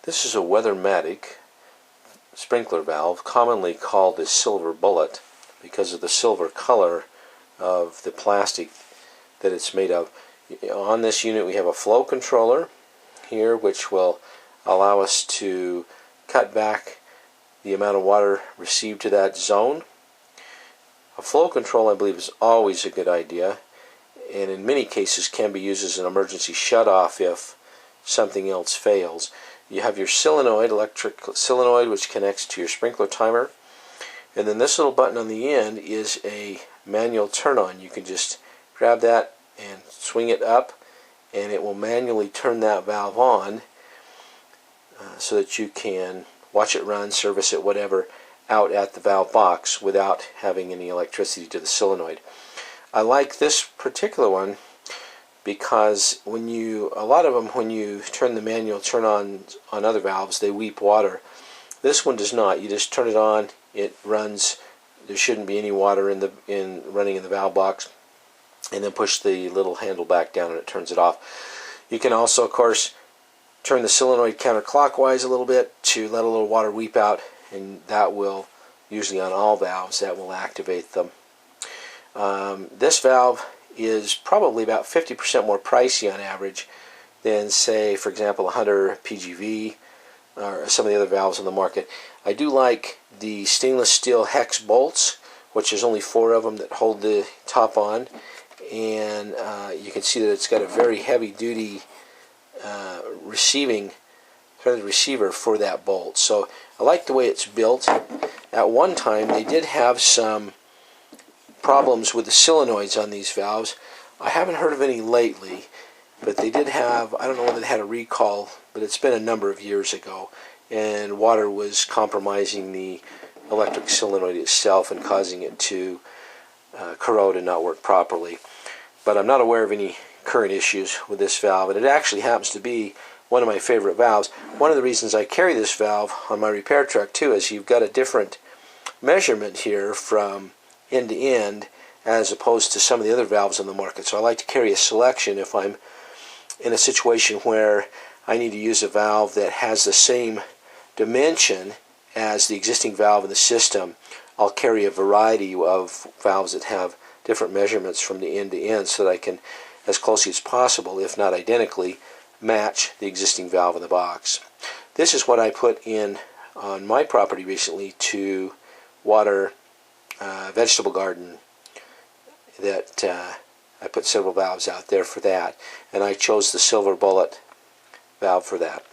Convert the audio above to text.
This is a weather Matic sprinkler valve, commonly called the silver bullet because of the silver color of the plastic that it's made of. On this unit we have a flow controller here, which will allow us to cut back the amount of water received to that zone. A flow control, I believe, is always a good idea, and in many cases can be used as an emergency shutoff if something else fails. You have your solenoid, electric solenoid, which connects to your sprinkler timer, and then this little button on the end is a manual turn on. You can just grab that and swing it up, and it will manually turn that valve on so that you can watch it run, service it, whatever, out at the valve box without having any electricity to the solenoid. I like this particular one because a lot of them, when you turn the manual turn on other valves, they weep water. This one does not. You just turn it on, it runs. There shouldn't be any water running in the valve box, and then push the little handle back down and it turns it off. You can also, of course, turn the solenoid counterclockwise a little bit to let a little water weep out, and that will, usually on all valves, that will activate them. This valve is probably about 50% more pricey on average than, say, for example, a Hunter PGV or some of the other valves on the market. I do like the stainless steel hex bolts, which there's only 4 of them that hold the top on, and you can see that it's got a very heavy-duty receiver for that bolt. So I like the way it's built. At one time they did have some problems with the solenoids on these valves. I haven't heard of any lately, but they did have, I don't know whether they had a recall, but it's been a number of years ago, and water was compromising the electric solenoid itself and causing it to corrode and not work properly. But I'm not aware of any current issues with this valve, and it actually happens to be one of my favorite valves. One of the reasons I carry this valve on my repair truck too is you've got a different measurement here from end to end as opposed to some of the other valves on the market. So I like to carry a selection if I'm in a situation where I need to use a valve that has the same dimension as the existing valve in the system. I'll carry a variety of valves that have different measurements from the end to end so that I can, as closely as possible, if not identically, match the existing valve in the box. This is what I put in on my property recently to water vegetable garden. That I put several valves out there for that, and I chose the silver bullet valve for that.